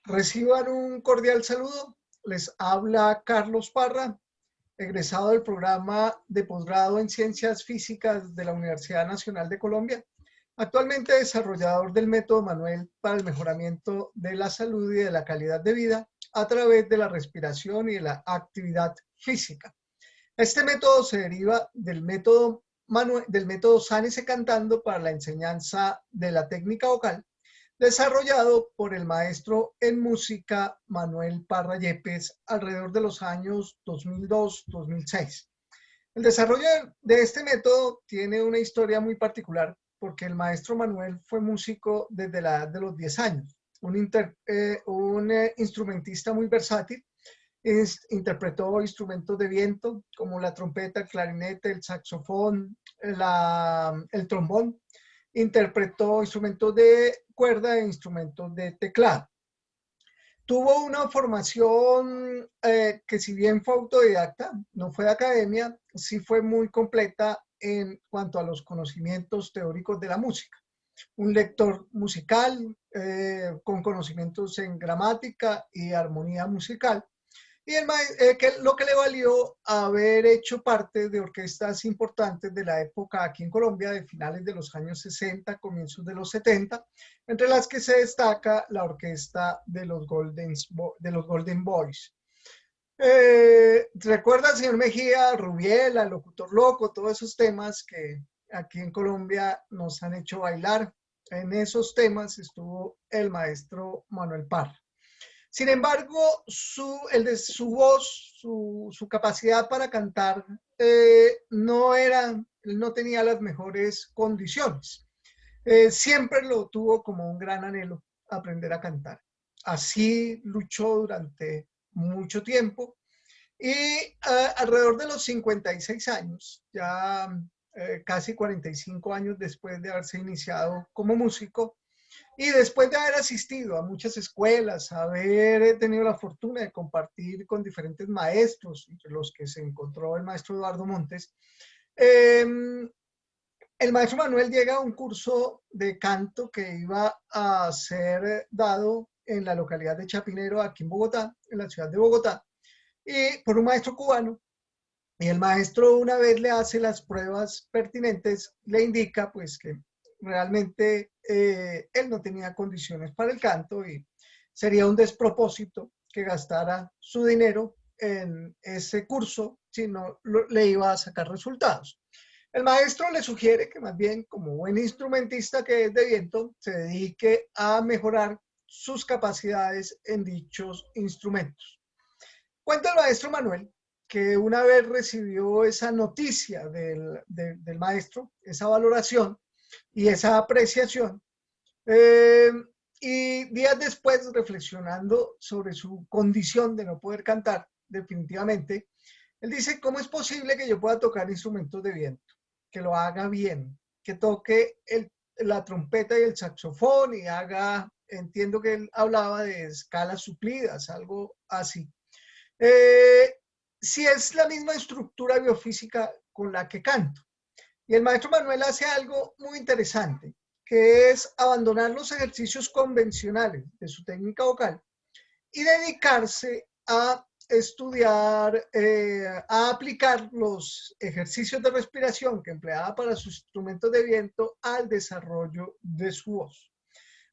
Reciban un cordial saludo. Les habla Carlos Parra, egresado del programa de posgrado en Ciencias Físicas de la Universidad Nacional de Colombia, actualmente desarrollador del método Manuel para el mejoramiento de la salud y de la calidad de vida a través de la respiración y de la actividad física. Este método se deriva del método Sánese Cantando para la enseñanza de la técnica vocal, desarrollado por el maestro en música Manuel Parra Yepes alrededor de los años 2002-2006. El desarrollo de este método tiene una historia muy particular porque el maestro Manuel fue músico desde la edad de los 10 años, un instrumentista muy versátil. Interpretó instrumentos de viento como la trompeta, el clarinete, el saxofón, el trombón. Interpretó instrumentos de cuerda e instrumentos de teclado. Tuvo una formación que, si bien fue autodidacta, no fue de academia, sí fue muy completa en cuanto a los conocimientos teóricos de la música. Un lector musical con conocimientos en gramática y armonía musical. Y lo que le valió haber hecho parte de orquestas importantes de la época aquí en Colombia, de finales de los años 60, comienzos de los 70, entre las que se destaca la orquesta de los Golden Boys. ¿Recuerda, señor Mejía, Rubiela, el Locutor Loco, todos esos temas que aquí en Colombia nos han hecho bailar? En esos temas estuvo el maestro Manuel Parra. Sin embargo, su voz, su capacidad para cantar no tenía las mejores condiciones. Siempre lo tuvo como un gran anhelo aprender a cantar. Así luchó durante mucho tiempo y alrededor de los 56 años, ya casi 45 años después de haberse iniciado como músico, y después de haber asistido a muchas escuelas, haber tenido la fortuna de compartir con diferentes maestros, entre los que se encontró el maestro Eduardo Montes, el maestro Manuel llega a un curso de canto que iba a ser dado en la localidad de Chapinero, aquí en Bogotá, en la ciudad de Bogotá, y por un maestro cubano. Y el maestro, una vez le hace las pruebas pertinentes, le indica pues que realmente él no tenía condiciones para el canto y sería un despropósito que gastara su dinero en ese curso si no le iba a sacar resultados. El maestro le sugiere que más bien, como buen instrumentista que es de viento, se dedique a mejorar sus capacidades en dichos instrumentos. Cuenta el maestro Manuel que una vez recibió esa noticia del maestro, esa valoración y esa apreciación, eh, y días después, reflexionando sobre su condición de no poder cantar definitivamente, él dice: ¿cómo es posible que yo pueda tocar instrumentos de viento? Que lo haga bien, que toque la trompeta y el saxofón y entiendo que él hablaba de escalas suplidas, algo así. Eh, si es la misma estructura biofísica con la que canto. Y el maestro Manuel hace algo muy interesante, que es abandonar los ejercicios convencionales de su técnica vocal y dedicarse a estudiar, a aplicar los ejercicios de respiración que empleaba para sus instrumentos de viento al desarrollo de su voz.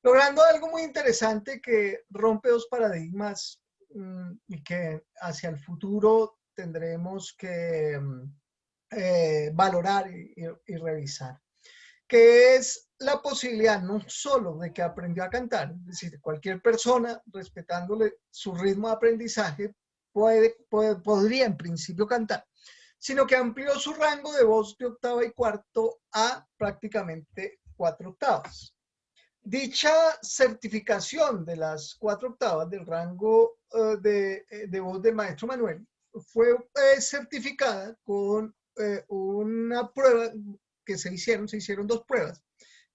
Logrando algo muy interesante que rompe dos paradigmas y que hacia el futuro tendremos que valorar y revisar, que es la posibilidad no solo de que aprendió a cantar, es decir, cualquier persona respetándole su ritmo de aprendizaje podría en principio cantar, sino que amplió su rango de voz de octava y cuarto a prácticamente 4 octavas. Dicha certificación de las 4 octavas del rango de voz del maestro Manuel fue certificada con una prueba que se hicieron 2 pruebas,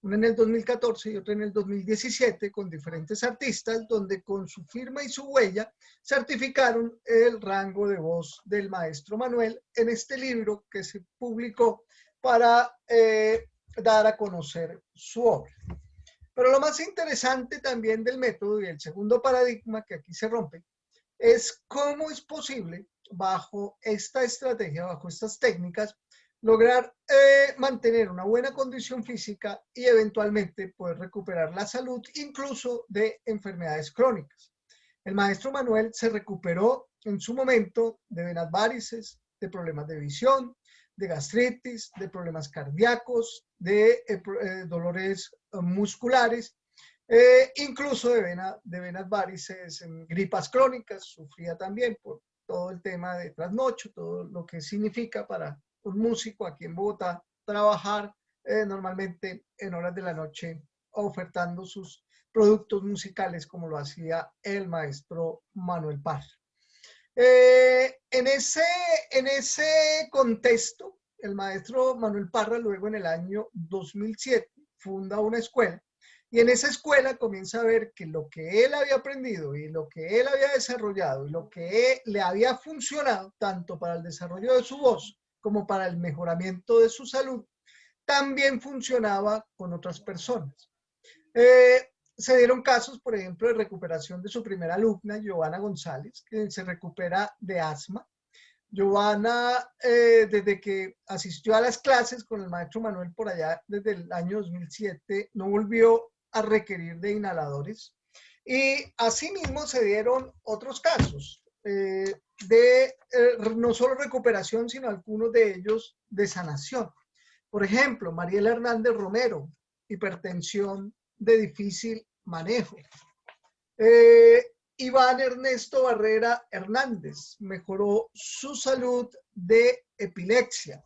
una en el 2014 y otra en el 2017 con diferentes artistas, donde con su firma y su huella certificaron el rango de voz del maestro Manuel en este libro que se publicó para dar a conocer su obra. Pero lo más interesante también del método y el segundo paradigma que aquí se rompe es cómo es posible bajo esta estrategia, bajo estas técnicas, lograr mantener una buena condición física y eventualmente poder recuperar la salud incluso de enfermedades crónicas. El maestro Manuel se recuperó en su momento de venas varices, de problemas de visión, de gastritis, de problemas cardíacos, de dolores musculares, incluso de venas varices, en gripas crónicas, sufría también por todo el tema de trasnocho, todo lo que significa para un músico aquí en Bogotá trabajar normalmente en horas de la noche ofertando sus productos musicales como lo hacía el maestro Manuel Parra. En ese contexto, el maestro Manuel Parra luego en el año 2007 funda una escuela y en esa escuela comienza a ver que lo que él había aprendido y lo que él había desarrollado y lo que le había funcionado tanto para el desarrollo de su voz como para el mejoramiento de su salud, también funcionaba con otras personas. Se dieron casos, por ejemplo, de recuperación de su primera alumna, Giovanna González, que se recupera de asma. Giovanna, desde que asistió a las clases con el maestro Manuel por allá, desde el año 2007, no volvió a requerir de inhaladores. Y asimismo se dieron otros casos de no solo recuperación, sino algunos de ellos de sanación. Por ejemplo, Mariela Hernández Romero, hipertensión de difícil manejo. Iván Ernesto Barrera Hernández mejoró su salud de epilepsia.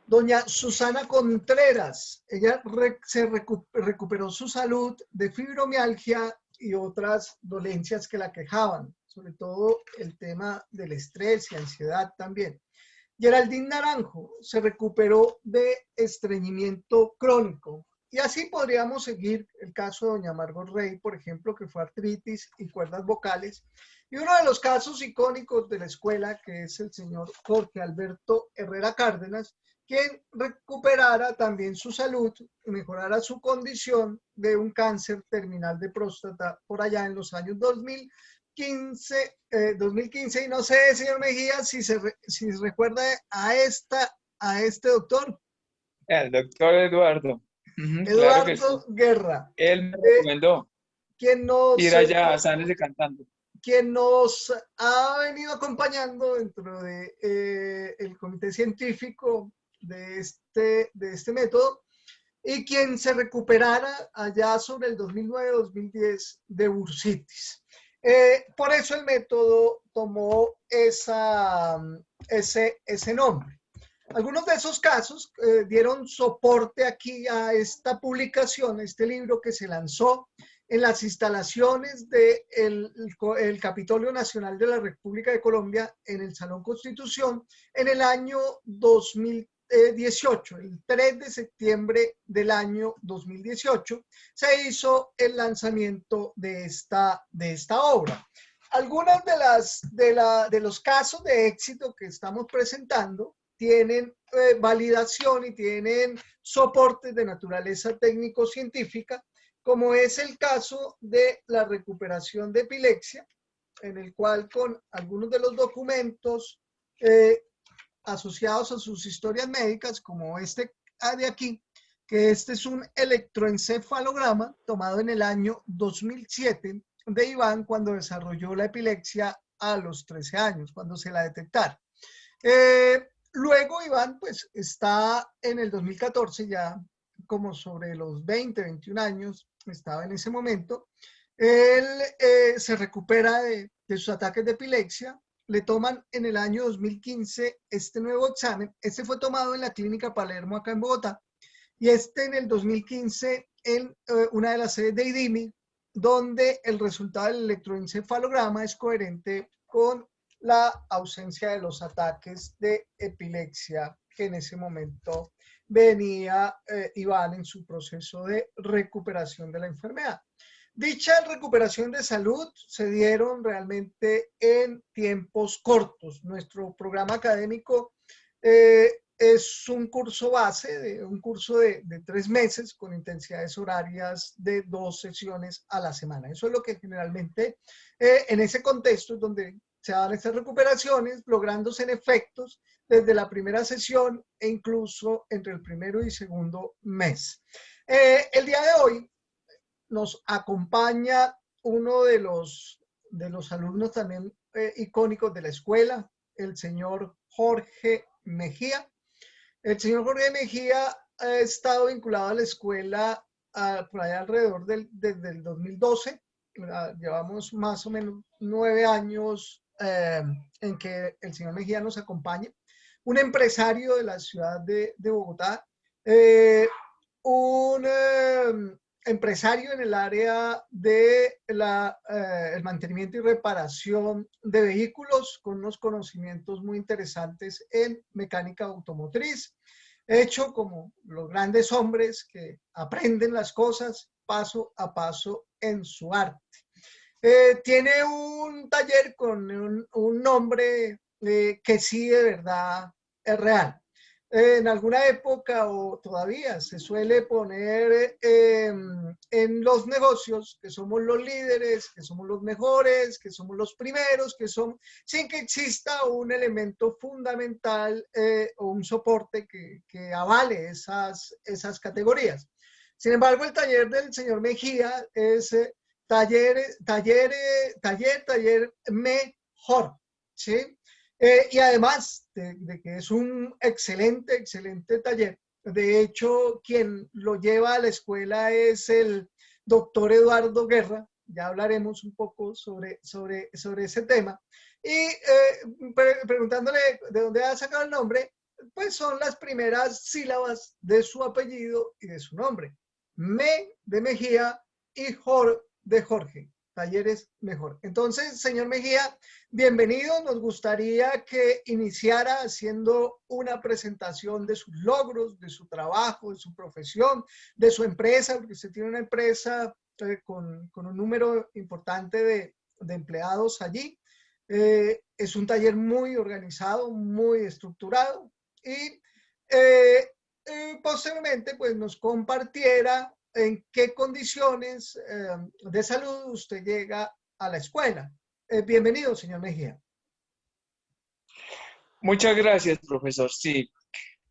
Doña Susana Contreras, ella se recuperó su salud de fibromialgia y otras dolencias que la quejaban, sobre todo el tema del estrés y ansiedad también. Geraldine Naranjo se recuperó de estreñimiento crónico. Y así podríamos seguir el caso de doña Margot Rey, por ejemplo, que fue artritis y cuerdas vocales. Y uno de los casos icónicos de la escuela, que es el señor Jorge Alberto Herrera Cárdenas, quien recuperara también su salud y mejorara su condición de un cáncer terminal de próstata por allá en los años 2015, y no sé, señor Mejía, si recuerda a este doctor. El doctor Eduardo. Claro que sí. Eduardo Guerra. Él me recomendó quien ir allá a Sánese cantando. Quien nos ha venido acompañando dentro de el comité científico de este método y quien se recuperara allá sobre el 2009-2010 de bursitis. Por eso el método tomó ese nombre. Algunos de esos casos dieron soporte aquí a esta publicación, este libro que se lanzó en las instalaciones del Capitolio Nacional de la República de Colombia en el Salón Constitución en el año 2018, el 3 de septiembre del año 2018, se hizo el lanzamiento de esta obra. Algunos de los casos de éxito que estamos presentando tienen validación y tienen soportes de naturaleza técnico-científica, como es el caso de la recuperación de epilepsia, en el cual con algunos de los documentos asociados a sus historias médicas, como este de aquí, que este es un electroencefalograma tomado en el año 2007 de Iván cuando desarrolló la epilepsia a los 13 años, cuando se la detectaron. Luego Iván pues está en el 2014 ya como sobre los 20, 21 años, estaba en ese momento. Él se recupera de sus ataques de epilepsia, le toman en el año 2015 este nuevo examen, este fue tomado en la clínica Palermo acá en Bogotá, y en el 2015 en una de las sedes de IDIMI, donde el resultado del electroencefalograma es coherente con la ausencia de los ataques de epilepsia que en ese momento venía Iván en su proceso de recuperación de la enfermedad. Dicha recuperación de salud se dieron realmente en tiempos cortos. Nuestro programa académico es un curso base, un curso de 3 meses con intensidades horarias de 2 sesiones a la semana. Eso es lo que generalmente en ese contexto es donde se dan estas recuperaciones, lográndose en efectos desde la primera sesión e incluso entre el primero y segundo mes. El día de hoy nos acompaña uno de los alumnos también icónicos de la escuela, el señor Jorge Mejía. El señor Jorge Mejía ha estado vinculado a la escuela por allá alrededor desde el 2012. Llevamos más o menos 9 años en que el señor Mejía nos acompaña. Un empresario de la ciudad de Bogotá, un empresario en el área de el mantenimiento y reparación de vehículos con unos conocimientos muy interesantes en mecánica automotriz, hecho como los grandes hombres que aprenden las cosas paso a paso en su arte. Tiene un taller con un nombre que sí de verdad es real. En alguna época o todavía se suele poner en los negocios que somos los líderes, que somos los mejores, que somos los primeros, sin que exista un elemento fundamental o un soporte que avale esas categorías. Sin embargo, el taller del señor Mejía es taller mejor, ¿sí? Y además de que es un excelente taller. De hecho, quien lo lleva a la escuela es el doctor Eduardo Guerra. Ya hablaremos un poco sobre ese tema. Y preguntándole de dónde ha sacado el nombre, pues son las primeras sílabas de su apellido y de su nombre. Me de Mejía y Jor de Jorge. Talleres mejor. Entonces, señor Mejía, bienvenido. Nos gustaría que iniciara haciendo una presentación de sus logros, de su trabajo, de su profesión, de su empresa, porque usted tiene una empresa con un número importante de empleados allí. Es un taller muy organizado, muy estructurado y posteriormente pues nos compartiera en qué condiciones de salud usted llega a la escuela. Bienvenido, señor Mejía. Muchas gracias, profesor. Sí,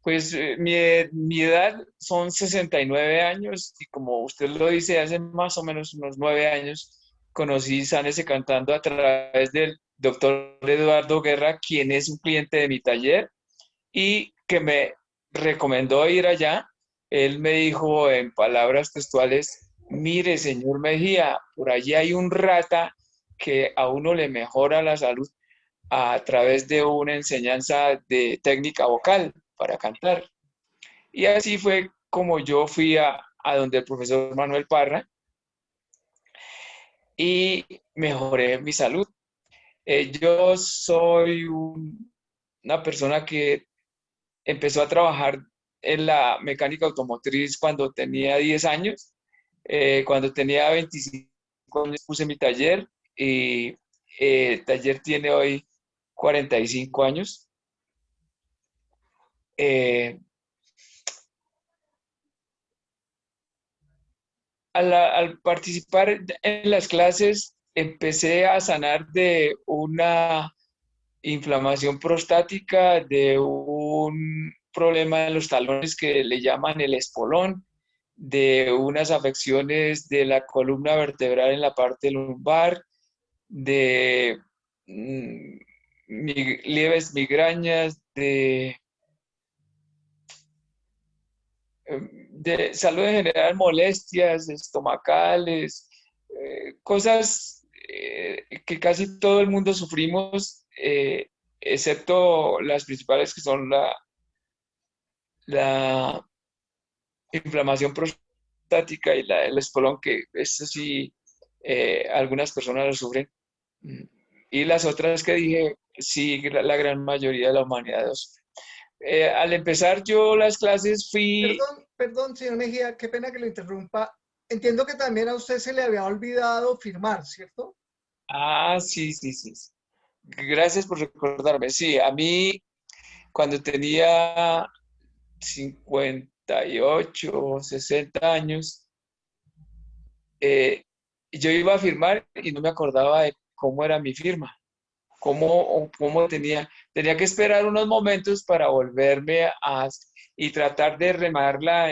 pues mi edad son 69 años y como usted lo dice, hace más o menos unos 9 años conocí Sánese Cantando a través del doctor Eduardo Guerra, quien es un cliente de mi taller y que me recomendó ir allá. Él me dijo en palabras textuales: mire, señor Mejía, por allí hay un rata que a uno le mejora la salud a través de una enseñanza de técnica vocal para cantar. Y así fue como yo fui a donde el profesor Manuel Parra y mejoré mi salud. Yo soy una persona que empezó a trabajar en la mecánica automotriz cuando tenía 10 años. Cuando tenía 25 años puse mi taller y el taller tiene hoy 45 años. Eh, al participar en las clases, empecé a sanar de una inflamación prostática, de un problema en los talones que le llaman el espolón, de unas afecciones de la columna vertebral en la parte lumbar, de leves migrañas, de salud en general, molestias estomacales, cosas que casi todo el mundo sufrimos, excepto las principales que son la inflamación prostática y el espolón, que eso sí, algunas personas lo sufren. Y las otras que dije, sí, la gran mayoría de la humanidad lo sufre. Al empezar yo las clases fui... Perdón, señor Mejía, qué pena que lo interrumpa. Entiendo que también a usted se le había olvidado firmar, ¿cierto? Ah, sí, sí, sí. Gracias por recordarme. Sí, a mí cuando tenía 58 o 60 años, yo iba a firmar y no me acordaba de cómo era mi firma, cómo tenía que esperar unos momentos para volverme y tratar de remarla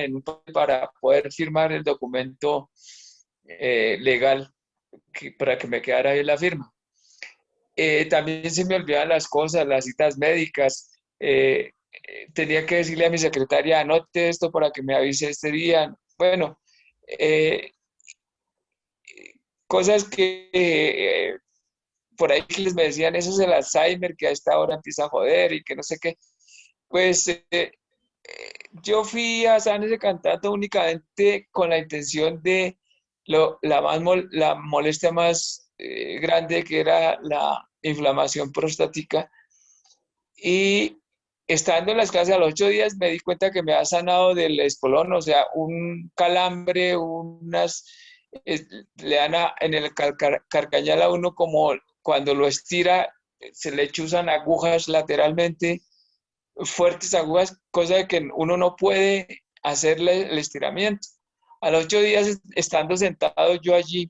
para poder firmar el documento legal para que me quedara ahí la firma. También se me olvidaban las cosas, las citas médicas. Tenía que decirle a mi secretaria, anote esto para que me avise este día. Bueno, eh, cosas que por ahí que les me decían, eso es el Alzheimer, que a esta hora empieza a joder y que no sé qué. Pues yo fui a Sanes de Cantata únicamente con la intención de la molestia más grande, que era la inflamación prostática. Y estando en las clases a los 8 días me di cuenta que me ha sanado del espolón, o sea, un calambre, eh, le dan en el carcañal a uno como cuando lo estira, se le chuzan agujas lateralmente, fuertes agujas, cosa de que uno no puede hacerle el estiramiento. A los 8 días, estando sentado yo allí,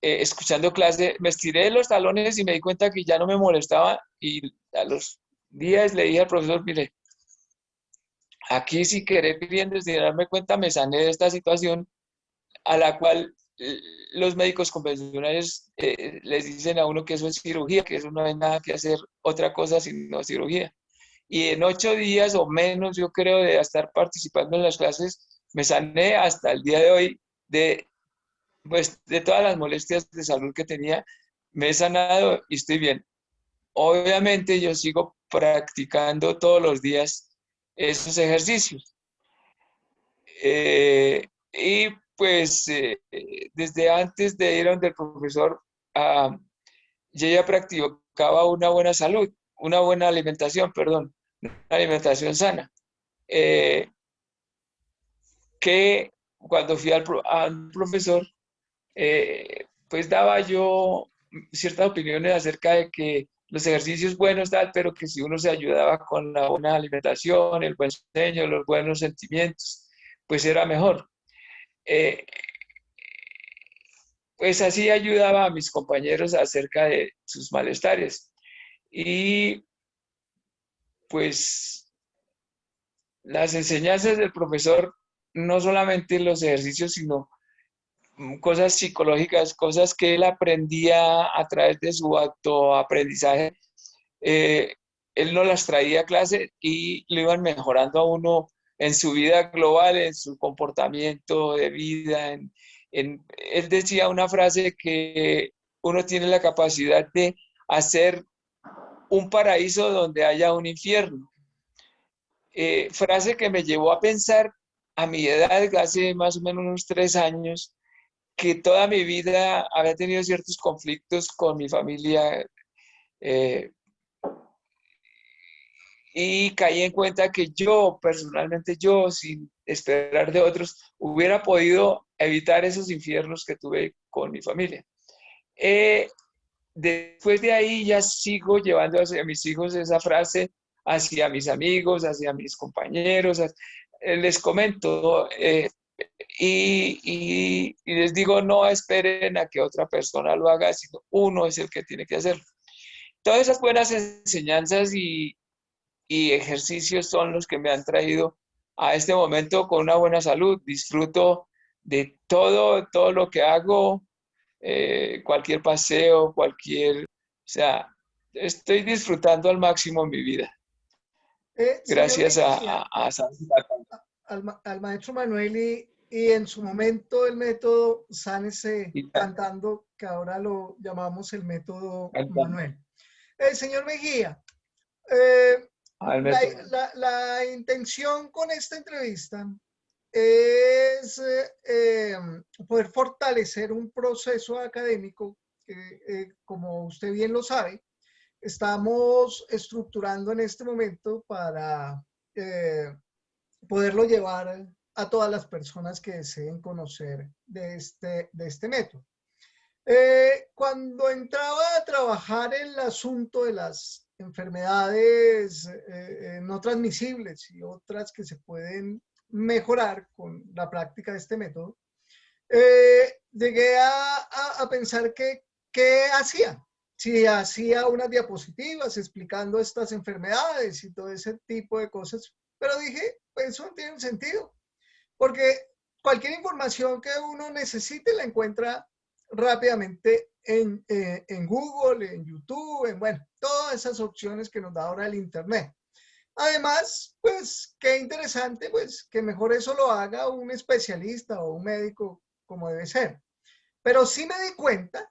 escuchando clase, me estiré los talones y me di cuenta que ya no me molestaba y a los días le dije al profesor, mire, aquí si querés pidiendo sin darme cuenta me sané de esta situación a la cual los médicos convencionales les dicen a uno que eso es cirugía, que eso no hay nada que hacer otra cosa sino cirugía. Y en 8 días o menos, yo creo, de estar participando en las clases, me sané hasta el día de hoy pues, de todas las molestias de salud que tenía. Me he sanado y estoy bien. Obviamente yo sigo practicando todos los días esos ejercicios. Y pues desde antes de ir a donde el profesor, ah, yo ya practicaba una buena salud, una buena alimentación, perdón, una alimentación sana. Eh, que cuando fui al profesor, pues daba yo ciertas opiniones acerca de que los ejercicios buenos, tal, pero que si uno se ayudaba con la buena alimentación, el buen sueño, los buenos sentimientos, pues era mejor. Eh, pues así ayudaba a mis compañeros acerca de sus malestares. Y pues las enseñanzas del profesor, no solamente los ejercicios, sino cosas psicológicas, cosas que él aprendía a través de su autoaprendizaje, eh, él no las traía a clase y lo iban mejorando a uno en su vida global, en su comportamiento de vida. Él decía una frase que uno tiene la capacidad de hacer un paraíso donde haya un infierno. Frase que me llevó a pensar a mi edad, hace más o menos unos 3 años, que toda mi vida había tenido ciertos conflictos con mi familia, eh, y caí en cuenta que yo, personalmente yo, sin esperar de otros, hubiera podido evitar esos infiernos que tuve con mi familia. Eh, Después de ahí ya sigo llevando hacia mis hijos esa frase, hacia mis amigos, hacia mis compañeros. Les comento, y les digo, no esperen a que otra persona lo haga, sino uno es el que tiene que hacerlo. Todas esas buenas enseñanzas y ejercicios son los que me han traído a este momento con una buena salud. Disfruto de todo lo que hago, cualquier paseo, o sea, estoy disfrutando al máximo mi vida. Señor Gracias Mejía, a al maestro Manuel y en su momento el método Sánese cantando, que ahora lo llamamos el método Manuel. Señor Mejía, la intención con esta entrevista es poder fortalecer un proceso académico que, como usted bien lo sabe, estamos estructurando en este momento para poderlo llevar a todas las personas que deseen conocer de este método. Cuando entraba a trabajar el asunto de las enfermedades no transmisibles y otras que se pueden mejorar con la práctica de este método, llegué a pensar qué hacía. Si hacía unas diapositivas explicando estas enfermedades y todo ese tipo de cosas, pero dije, pues eso no tiene sentido, porque cualquier información que uno necesite la encuentra rápidamente en Google, en YouTube, en bueno, todas esas opciones que nos da ahora el Internet. Además, pues qué interesante, pues que mejor eso lo haga un especialista o un médico como debe ser. Pero sí me di cuenta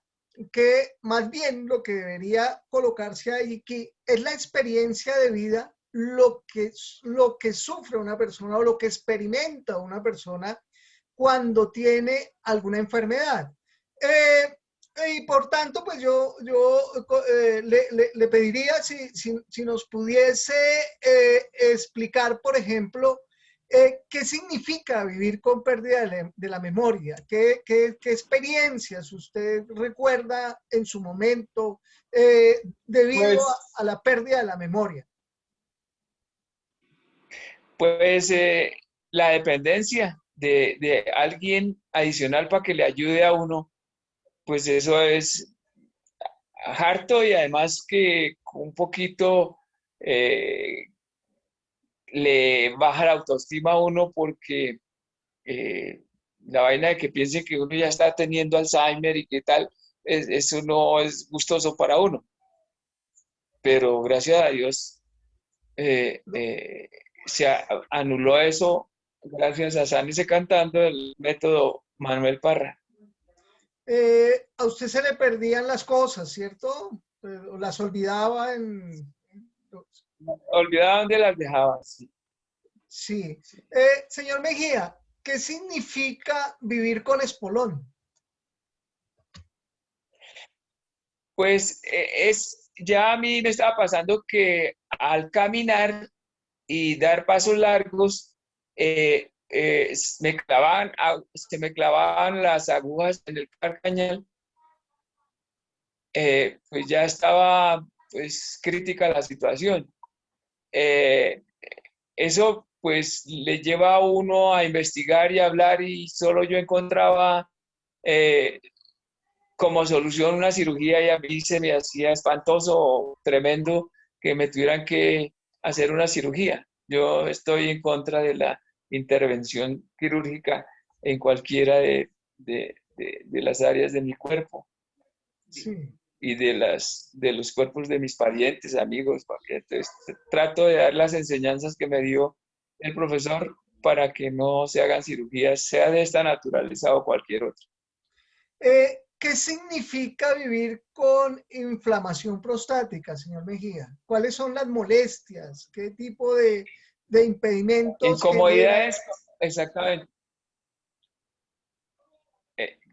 que más bien lo que debería colocarse ahí aquí es la experiencia de vida, lo que sufre una persona o lo que experimenta una persona cuando tiene alguna enfermedad. Eh, y por tanto, pues le pediría si nos pudiese explicar, por ejemplo, ¿qué significa vivir con pérdida de la memoria? ¿Qué experiencias usted recuerda en su momento debido Pues, a la pérdida de la memoria? pues la dependencia de alguien adicional para que le ayude a uno, pues eso es harto y además que un poquito eh, le baja la autoestima a uno porque eh, la vaina de que piense que uno ya está teniendo Alzheimer y qué tal, eso no es gustoso para uno. Pero gracias a Dios se anuló eso gracias a Sánese Cantando, el método Manuel Parra. A usted se le perdían las cosas, ¿cierto? O las olvidaba en... Olvidaba dónde las dejaba. Sí. Sí. Señor Mejía, ¿qué significa vivir con espolón? Pues ya a mí me estaba pasando que al caminar y dar pasos largos, se me clavaban las agujas en el carcañal, pues ya estaba pues crítica la situación. Eh, Eso pues le lleva a uno a investigar y hablar y solo yo encontraba eh, como solución una cirugía y a mí se me hacía espantoso, tremendo que me tuvieran que hacer una cirugía. Yo estoy en contra de la intervención quirúrgica en cualquiera de las áreas de mi cuerpo Sí. y de los cuerpos de mis parientes, amigos, porque entonces trato de dar las enseñanzas que me dio el profesor para que no se hagan cirugías, sea de esta naturaleza o cualquier otra. ¿Qué significa vivir con inflamación prostática, señor Mejía? ¿Cuáles son las molestias? ¿Qué tipo de impedimentos genera? Incomodidades, exactamente.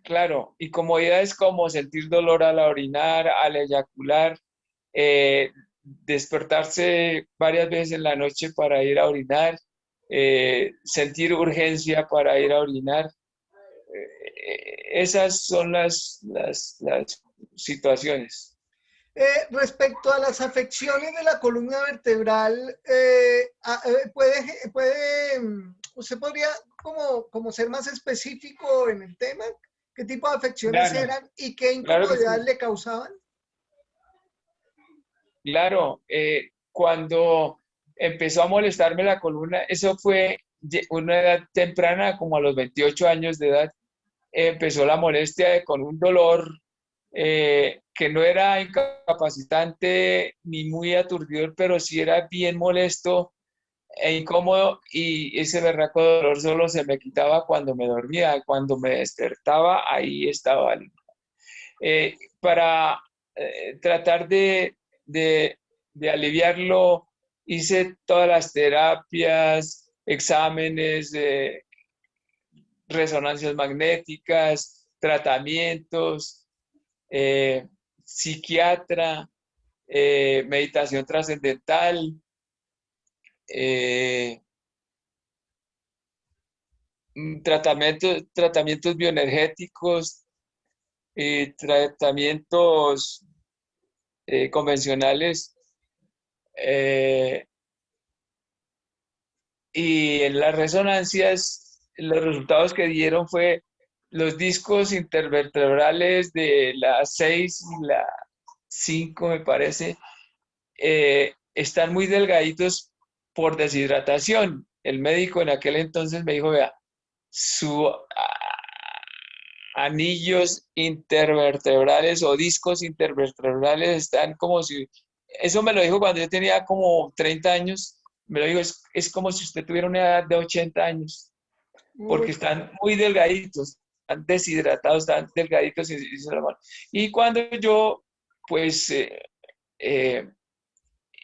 Claro, incomodidades como sentir dolor al orinar, al eyacular, despertarse varias veces en la noche para ir a orinar, sentir urgencia para ir a orinar. Esas son las situaciones. Respecto a las afecciones de la columna vertebral, ¿usted podría como ser más específico en el tema? ¿Qué tipo de afecciones Claro, eran y qué claro que incomodidad sí. le causaban? Claro, cuando empezó a molestarme la columna, eso fue una edad temprana, como a los 28 años de edad, empezó la molestia con un dolor que no era incapacitante ni muy aturdidor, pero sí era bien molesto e incómodo y ese berraco dolor solo se me quitaba cuando me dormía, cuando me despertaba, ahí estaba. Para tratar de, de aliviarlo, hice todas las terapias, exámenes, resonancias magnéticas, tratamientos, psiquiatra, meditación trascendental, eh, tratamientos bioenergéticos, tratamientos convencionales eh, y en las resonancias, los resultados que dieron fue los discos intervertebrales de la 6 y la 5 me parece, están muy delgaditos por deshidratación. El médico en aquel entonces me dijo, vea, su anillos intervertebrales o discos intervertebrales están como si, eso me lo dijo cuando yo tenía como 30 años, me lo dijo, es como si usted tuviera una edad de 80 años, Uy, porque están muy delgaditos, están deshidratados, están delgaditos y cuando yo, pues, eh,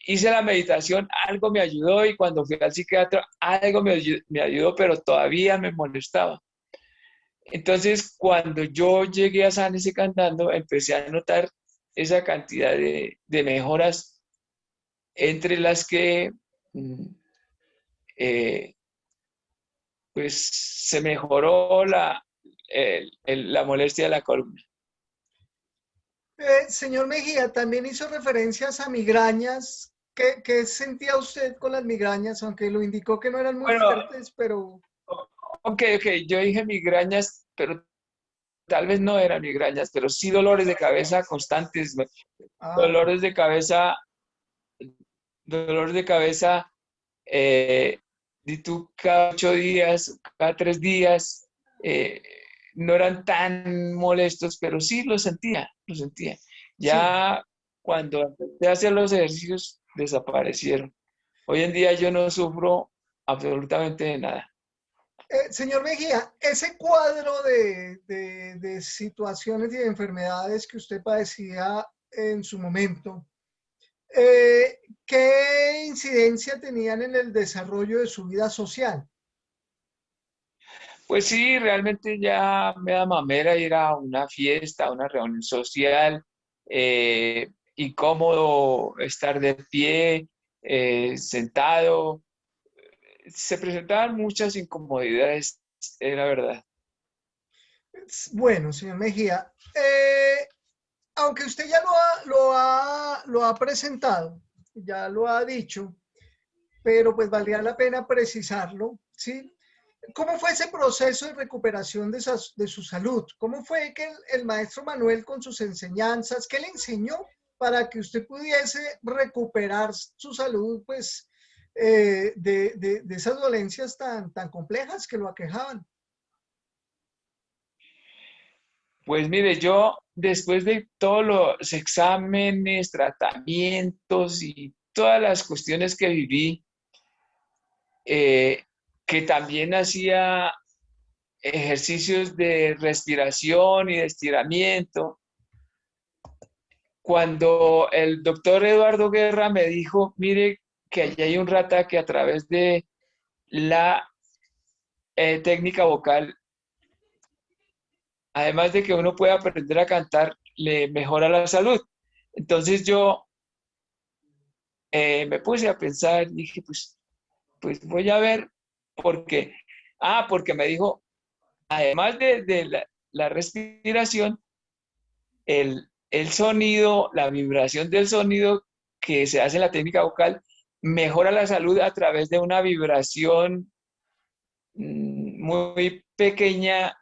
hice la meditación, algo me ayudó y cuando fui al psiquiatra, algo me ayudó, pero todavía me molestaba. Entonces, cuando yo llegué a Sánese cantando, empecé a notar esa cantidad de mejoras entre las que eh, pues se mejoró la molestia de la columna. Señor Mejía, también hizo referencias a migrañas. ¿Qué sentía usted con las migrañas? Aunque lo indicó que no eran muy Bueno, fuertes, pero... ok, yo dije migrañas, pero tal vez no eran migrañas, pero sí dolores de cabeza constantes, Ah, dolores de cabeza, dolores de cabeza eh, y tú cada 8 días, cada 3 días, eh, no eran tan molestos, pero sí lo sentía, lo sentía. sí. Ya cuando empecé a hacer los ejercicios, desaparecieron. Hoy en día yo no sufro absolutamente de nada. Señor Mejía, ese cuadro de situaciones y de enfermedades que usted padecía en su momento, ¿qué incidencia tenían en el desarrollo de su vida social? Pues sí, realmente ya me da mamera ir a una fiesta, a una reunión social, incómodo estar de pie, sentado. Se presentaban muchas incomodidades, la verdad. Bueno, señor Mejía, aunque usted ya lo ha presentado, ya lo ha dicho, pero pues valdría la pena precisarlo, ¿sí? ¿Cómo fue ese proceso de recuperación de su salud? ¿Cómo fue que el maestro Manuel con sus enseñanzas, qué le enseñó para que usted pudiese recuperar su salud, pues, de esas dolencias tan complejas que lo aquejaban? Pues mire, yo después de todos los exámenes, tratamientos y todas las cuestiones que viví, eh, que también hacía ejercicios de respiración y de estiramiento, cuando el doctor Eduardo Guerra me dijo, mire que allí hay un rata que a través de la técnica vocal, además de que uno puede aprender a cantar, le mejora la salud. Entonces yo me puse a pensar, dije, pues voy a ver por qué. Ah, porque me dijo, además de la respiración, el sonido, la vibración del sonido que se hace en la técnica vocal, mejora la salud a través de una vibración muy pequeña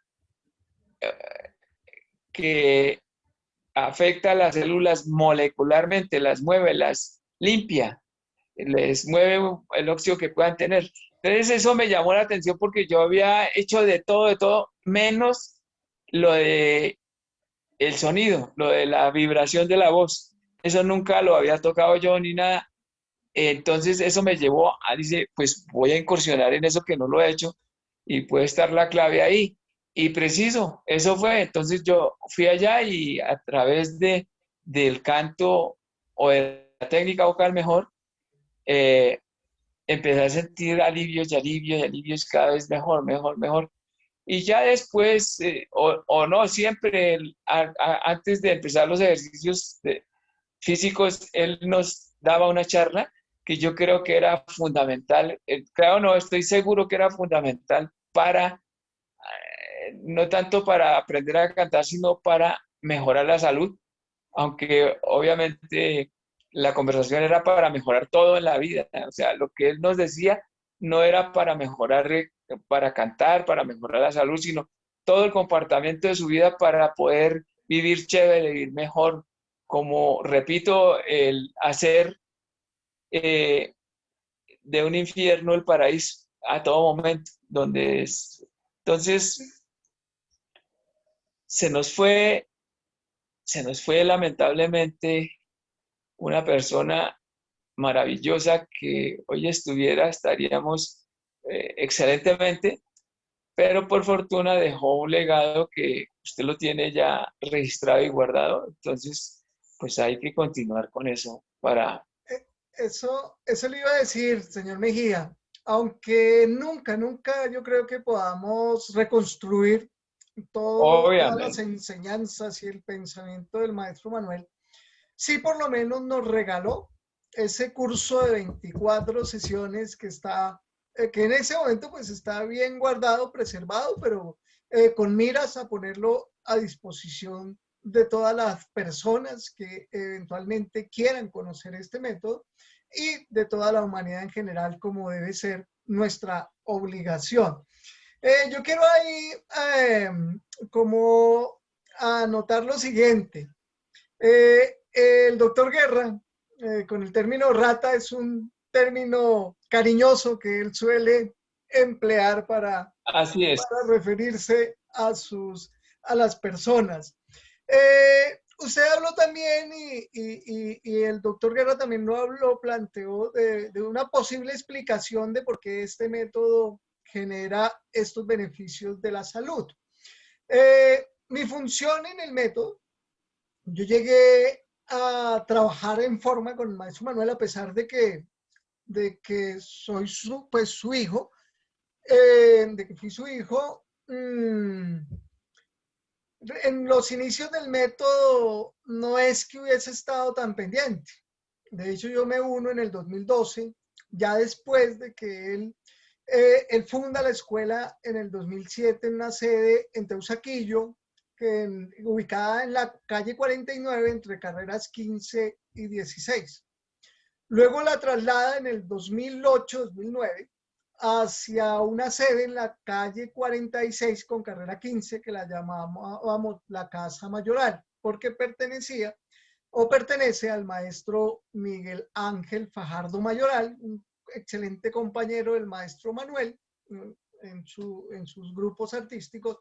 que afecta a las células molecularmente, las mueve, las limpia, les mueve el óxido que puedan tener. Entonces eso me llamó la atención porque yo había hecho de todo, menos lo de el sonido, lo de la vibración de la voz. Eso nunca lo había tocado yo ni nada. Entonces eso me llevó a, dice, pues voy a incursionar en eso que no lo he hecho y puede estar la clave ahí. Y preciso, eso fue. Entonces yo fui allá y a través del canto o de la técnica vocal mejor, eh, empecé a sentir alivios y alivios y alivios cada vez mejor, mejor, mejor. Y ya después, o no, siempre antes de empezar los ejercicios físicos, él nos daba una charla que yo creo que era fundamental, creo no, estoy seguro que era fundamental para, no tanto para aprender a cantar, sino para mejorar la salud, aunque obviamente la conversación era para mejorar todo en la vida. O sea, lo que él nos decía no era para mejorar, para cantar, para mejorar la salud, sino todo el comportamiento de su vida para poder vivir chévere, vivir mejor. Como repito, el hacer eh, de un infierno el paraíso a todo momento, donde es. Entonces, se nos fue, se nos fue lamentablemente una persona maravillosa que hoy estaríamos excelentemente, pero por fortuna dejó un legado que usted lo tiene ya registrado y guardado. Entonces, pues hay que continuar con eso para... Eso le iba a decir, señor Mejía, aunque nunca yo creo que podamos reconstruir todas las Obviamente, enseñanzas y el pensamiento del maestro Manuel, sí por lo menos nos regaló ese curso de 24 sesiones que está, que en ese momento pues está bien guardado, preservado, pero con miras a ponerlo a disposición de todas las personas que eventualmente quieran conocer este método y de toda la humanidad en general, como debe ser nuestra obligación. Yo quiero ahí como anotar lo siguiente. El doctor Guerra, con el término rata, es un término cariñoso que él suele emplear así es. para referirse a las personas. Usted habló también y el doctor Guerra también lo habló, planteó de una posible explicación de por qué este método genera estos beneficios de la salud. Mi función en el método, yo llegué a trabajar en forma con el maestro Manuel a pesar de que soy pues, su hijo, de que fui su hijo. En los inicios del método no es que hubiese estado tan pendiente. De hecho, yo me uno en el 2012, ya después de que él funda la escuela en el 2007 en una sede en Teusaquillo, ubicada en la calle 49 entre carreras 15 y 16. Luego la traslada en el 2008-2009 hacia una sede en la calle 46 con carrera 15 que la llamábamos la Casa Mayoral, porque pertenecía o pertenece al maestro Miguel Ángel Fajardo Mayoral, un excelente compañero del maestro Manuel en sus grupos artísticos.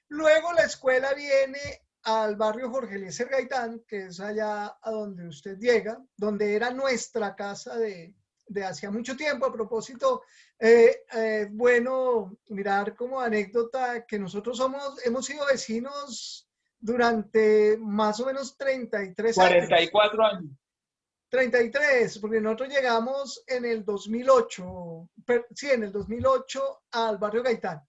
Luego la escuela viene al barrio Jorge Eliezer Gaitán, que es allá a donde usted llega, donde era nuestra casa de hacía mucho tiempo. A propósito, bueno, mirar como anécdota que nosotros hemos sido vecinos durante más o menos 33 años. 44 años. 33, porque nosotros llegamos en el 2008, sí, en el 2008 al barrio Gaitán.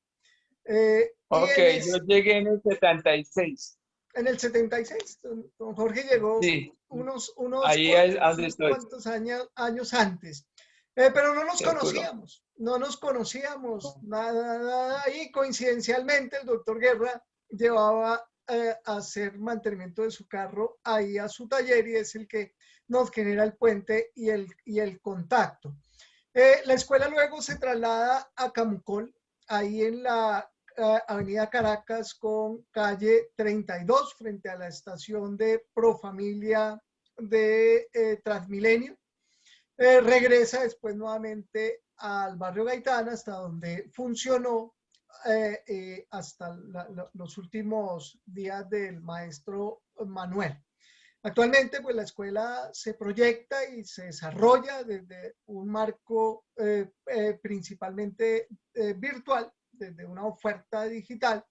Y Ok, yo llegué en el 76. en el 76, don Jorge llegó Sí, unos ahí es donde estoy. cuantos años antes. Pero no nos Seguro. conocíamos, no nos conocíamos, nada. Y coincidencialmente el doctor Guerra llevaba a hacer mantenimiento de su carro ahí a su taller y es el que nos genera el puente y el contacto. La escuela luego se traslada a Camucol, ahí en la Avenida Caracas con calle 32, frente a la estación de Profamilia de Transmilenio. Regresa después nuevamente al barrio Gaitán, hasta donde funcionó hasta los últimos días del maestro Manuel. Actualmente, pues la escuela se proyecta y se desarrolla desde un marco principalmente virtual, desde una oferta digital,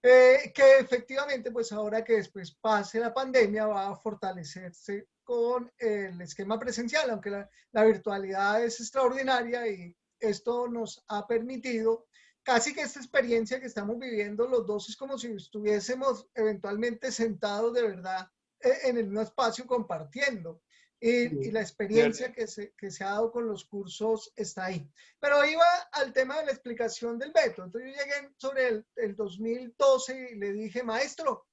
que efectivamente, pues ahora que después pase la pandemia, va a fortalecerse con el esquema presencial, aunque la virtualidad es extraordinaria y esto nos ha permitido casi que esta experiencia que estamos viviendo los dos es como si estuviésemos eventualmente sentados de verdad en el mismo espacio compartiendo. Y la experiencia que se ha dado con los cursos está ahí. Pero iba al tema de la explicación del método. Entonces yo llegué sobre el 2012 y le dije, maestro,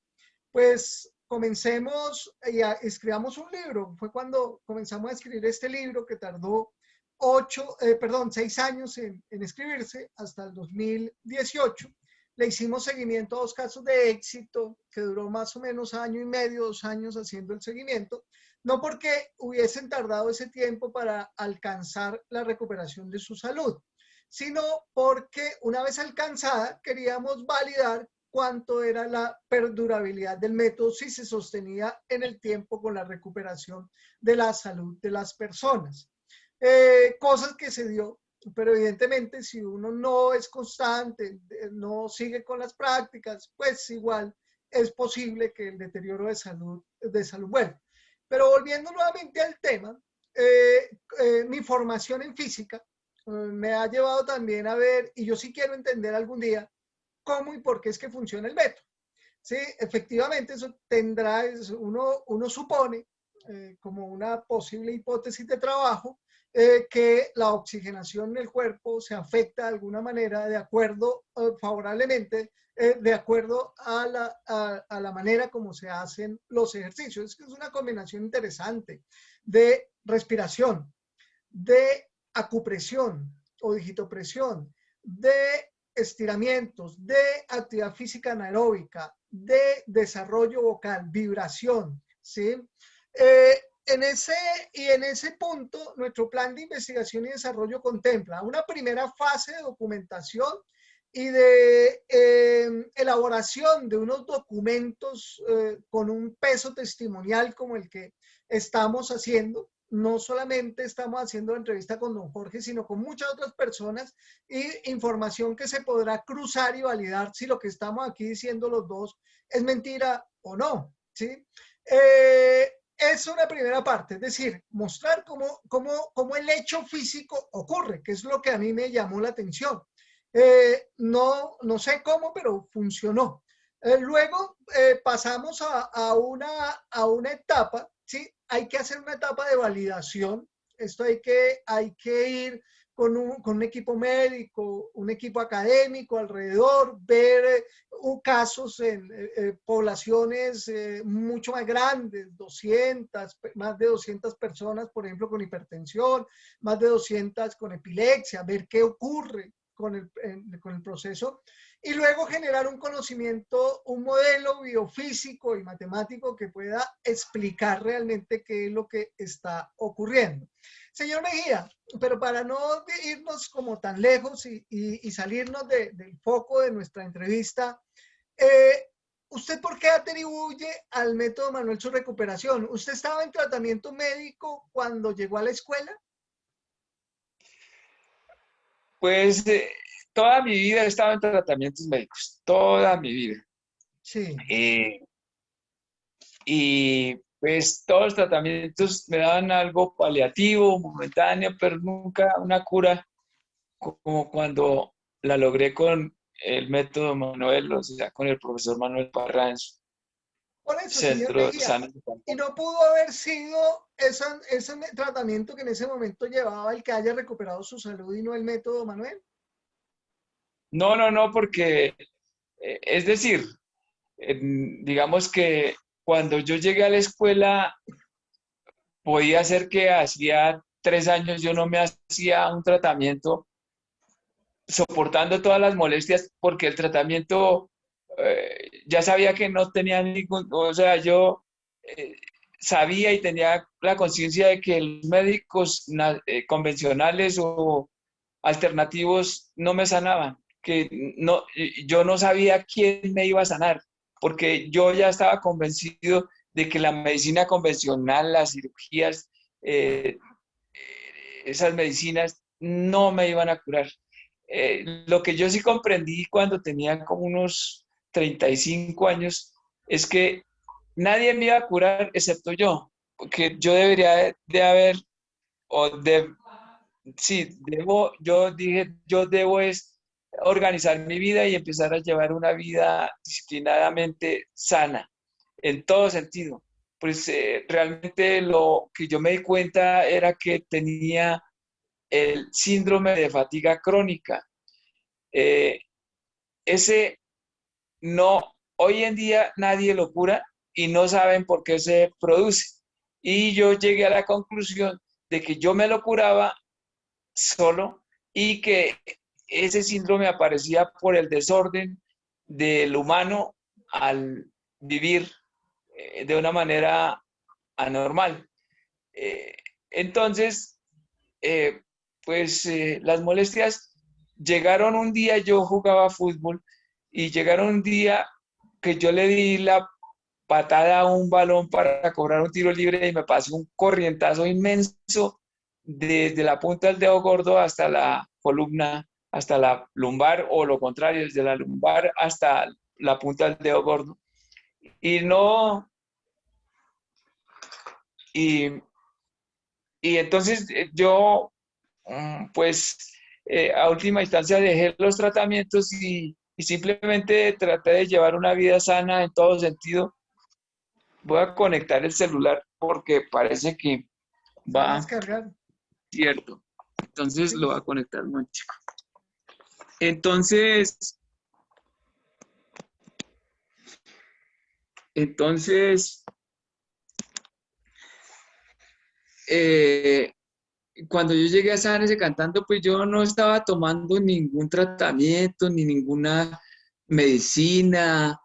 pues comencemos y escribamos un libro. Fue cuando comenzamos a escribir este libro que tardó 6 años en escribirse hasta el 2018. Le hicimos seguimiento a 2 casos de éxito que duró más o menos año y medio, 2 años haciendo el seguimiento, no porque hubiesen tardado ese tiempo para alcanzar la recuperación de su salud, sino porque una vez alcanzada queríamos validar cuánto era la perdurabilidad del método si se sostenía en el tiempo con la recuperación de la salud de las personas. Cosas que se dio, pero evidentemente si uno no es constante, no sigue con las prácticas, pues igual es posible que el deterioro de salud vuelva. Pero volviendo nuevamente al tema, mi formación en física me ha llevado también a ver, y yo sí quiero entender algún día, cómo y por qué es que funciona el método. Sí, efectivamente eso tendrá, uno supone, como una posible hipótesis de trabajo, que la oxigenación en el cuerpo se afecta de alguna manera de acuerdo, favorablemente, de acuerdo a la manera como se hacen los ejercicios. Es que es una combinación interesante de respiración, de acupresión o digitopresión, de estiramientos, de actividad física anaeróbica, de desarrollo vocal, vibración, ¿sí? En ese punto, nuestro plan de investigación y desarrollo contempla una primera fase de documentación y de elaboración de unos documentos con un peso testimonial como el que estamos haciendo. No solamente estamos haciendo la entrevista con don Jorge, sino con muchas otras personas y información que se podrá cruzar y validar si lo que estamos aquí diciendo los dos es mentira o no, ¿sí? Es una primera parte, es decir, mostrar cómo el hecho físico ocurre, que es lo que a mí me llamó la atención. No sé cómo, pero funcionó. Luego pasamos a una etapa, ¿sí? Hay que hacer una etapa de validación. Esto hay que ir con un equipo médico, un equipo académico alrededor, ver casos en poblaciones mucho más grandes, más de 200 personas, por ejemplo, con hipertensión, más de 200 con epilepsia, ver qué ocurre con el proceso y luego generar un conocimiento, un modelo biofísico y matemático que pueda explicar realmente qué es lo que está ocurriendo. Señor Mejía, pero para no irnos como tan lejos y salirnos del foco de nuestra entrevista, ¿usted por qué atribuye al método Manuel su recuperación? ¿Usted estaba en tratamiento médico cuando llegó a la escuela? Pues toda mi vida he estado en tratamientos médicos, toda mi vida. Sí. Eh, y pues todos los tratamientos me daban algo paliativo, momentáneo, pero nunca una cura como cuando la logré con el método Manuel, o sea, con el profesor Manuel Parra en su Por eso, señor centro Mejía, sano de y Pantano. no pudo haber sido ese tratamiento que en ese momento llevaba el que haya recuperado su salud y no el método Manuel. No, no, no, porque, es decir, digamos que cuando yo llegué a la escuela, podía ser que hacía 3 años yo no me hacía un tratamiento soportando todas las molestias porque el tratamiento ya sabía que no tenía ningún, o sea, yo eh, sabía y tenía la conciencia de que los médicos convencionales o alternativos no me sanaban, que no, yo no sabía quién me iba a sanar, porque yo ya estaba convencido de que la medicina convencional, las cirugías, eh, esas medicinas no me iban a curar. Lo que yo sí comprendí cuando tenía como unos 35 años es que nadie me iba a curar excepto yo, porque yo debería de haber, o de, sí, yo dije, yo debo es organizar mi vida y empezar a llevar una vida disciplinadamente sana, en todo sentido. Pues realmente lo que yo me di cuenta era que tenía el síndrome de fatiga crónica. Eh, ese no, hoy en día nadie lo cura, y no saben por qué se produce. Y yo llegué a la conclusión de que yo me lo curaba solo y que ese síndrome aparecía por el desorden del humano al vivir de una manera anormal. Eh, entonces, eh, las molestias llegaron un día, yo jugaba fútbol y llegaron un día que yo le di la patada a un balón para cobrar un tiro libre y me pasó un corrientazo inmenso desde la punta del dedo gordo hasta la columna, hasta la lumbar, o lo contrario, desde la lumbar hasta la punta del dedo gordo. Y no, y, y entonces yo, pues, a última instancia dejé los tratamientos y simplemente traté de llevar una vida sana en todo sentido. Voy a conectar el celular porque parece que Se va a va descargar. cierto. Entonces lo Sí. voy a conectar mucho. Entonces, entonces, eh, cuando yo llegué a Sánese Cantando, pues yo no estaba tomando ningún tratamiento, ni ninguna medicina,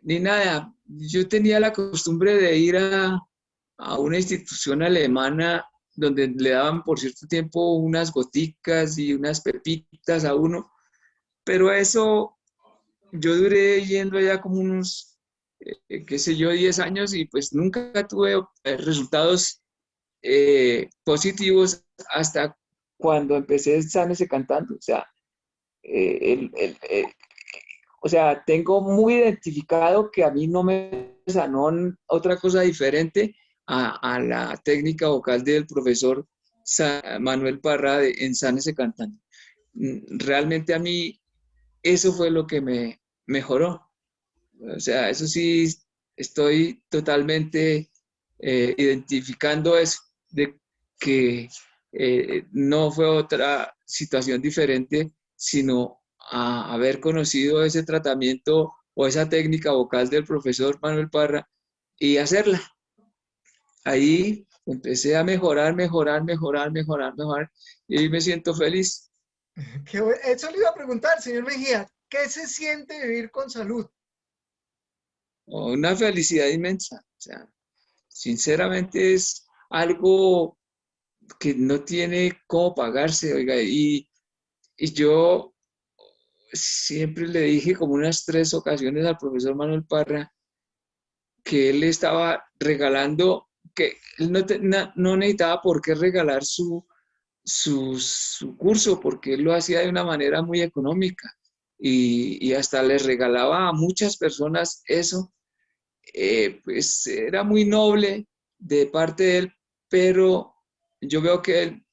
ni nada. Yo tenía la costumbre de ir a una institución alemana donde le daban por cierto tiempo unas goticas y unas pepitas a uno, pero eso yo duré yendo allá como unos, qué sé yo, 10 años y pues nunca tuve resultados positivos hasta cuando empecé Sánese Cantando. O sea, o sea, tengo muy identificado que a mí no me sanó otra cosa diferente a la técnica vocal del profesor Manuel Parra en Sánese Cantando. Realmente a mí eso fue lo que me mejoró. O sea, eso sí, estoy totalmente identificando eso, de que no fue otra situación diferente, sino a haber conocido ese tratamiento o esa técnica vocal del profesor Manuel Parra y hacerla. Ahí empecé a mejorar, mejorar, mejorar, mejorar, mejorar y hoy me siento feliz. Eso le iba a preguntar, señor Mejía, ¿qué se siente vivir con salud? Una felicidad inmensa. O sea, sinceramente es algo que no tiene cómo pagarse, oiga, y yo siempre le dije como unas 3 ocasiones al profesor Manuel Parra que él estaba regalando, que él no necesitaba por qué regalar su curso, porque él lo hacía de una manera muy económica y hasta les regalaba a muchas personas eso. Pues era muy noble de parte de él, pero yo veo que él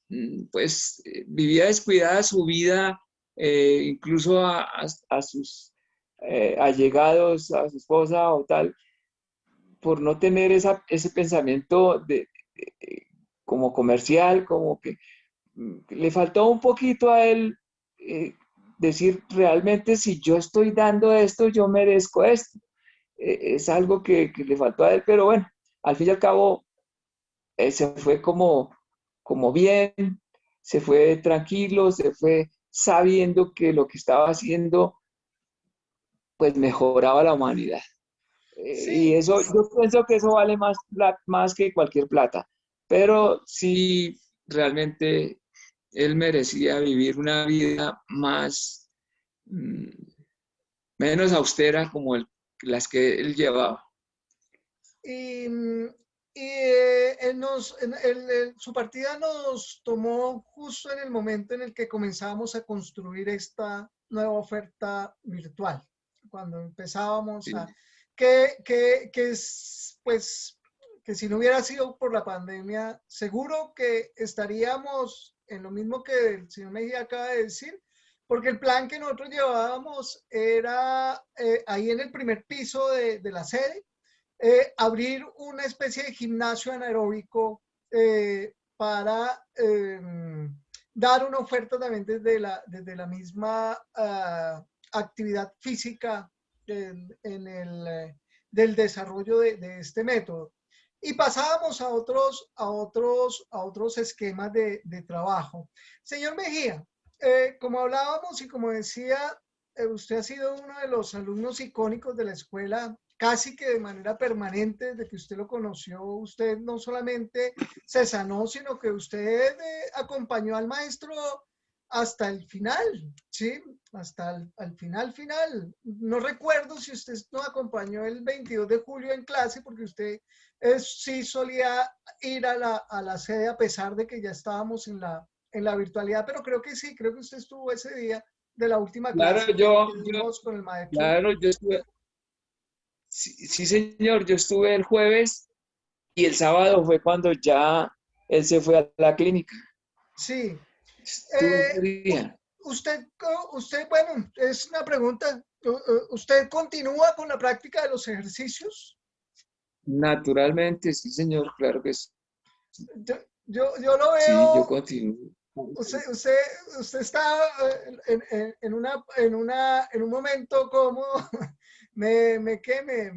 pues vivía descuidada su vida, incluso a sus allegados, a su esposa o tal, por no tener ese pensamiento como comercial, como que le faltó un poquito a él eh, decir realmente si yo estoy dando esto, yo merezco esto. Es algo que le faltó a él, pero bueno, al fin y al cabo se fue como bien, se fue tranquilo, se fue sabiendo que lo que estaba haciendo pues mejoraba la humanidad. Y Sí, eso, yo pienso que eso vale más que cualquier plata, pero sí, realmente él merecía vivir una vida más, mm, menos austera como las que él llevaba. y, su partida nos tomó justo en el momento en el que comenzábamos a construir esta nueva oferta virtual, cuando empezábamos Sí, a, que es, pues, que si no hubiera sido por la pandemia, seguro que estaríamos en lo mismo que el señor Mejía acaba de decir, porque el plan que nosotros llevábamos era ahí en el primer piso de la sede, abrir una especie de gimnasio anaeróbico para dar una oferta también desde la misma actividad física en el del desarrollo de este método. Y pasábamos a otros esquemas de trabajo. Señor Mejía, como hablábamos y como decía, usted ha sido uno de los alumnos icónicos de la escuela, casi que de manera permanente, desde que usted lo conoció. Usted no solamente se sanó, sino que usted acompañó al maestro hasta el final, ¿sí? Hasta al final, final. No recuerdo si usted nos acompañó el 22 de julio en clase, porque usted sí solía ir a la sede a pesar de que ya estábamos en la virtualidad, pero creo que sí, creo que usted estuvo ese día de la última Claro, clase que dimos con el maestro. claro, yo estuve, sí, sí, señor, yo estuve el jueves y el sábado fue cuando ya él se fue a la clínica. Sí. Estuve Eh, ese día. usted, bueno, es una pregunta. ¿Usted continúa con la práctica de los ejercicios? Naturalmente, sí, señor, claro que sí. Yo, yo lo Sí, yo veo, continúo. usted, usted, usted está en un momento como que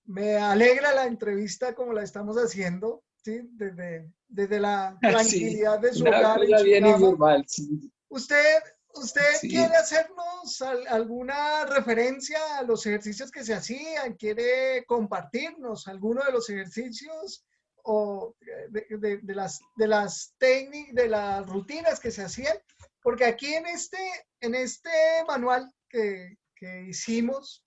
me alegra la entrevista como la estamos haciendo, ¿sí? Desde la Sí, tranquilidad de su una hogar en cosa su bien cama. informal, sí. ¿Usted, usted quiere Sí. hacernos alguna referencia a los ejercicios que se hacían? ¿Quiere compartirnos alguno de los ejercicios o de las técnicas, de las rutinas que se hacían? Porque aquí en este manual que hicimos,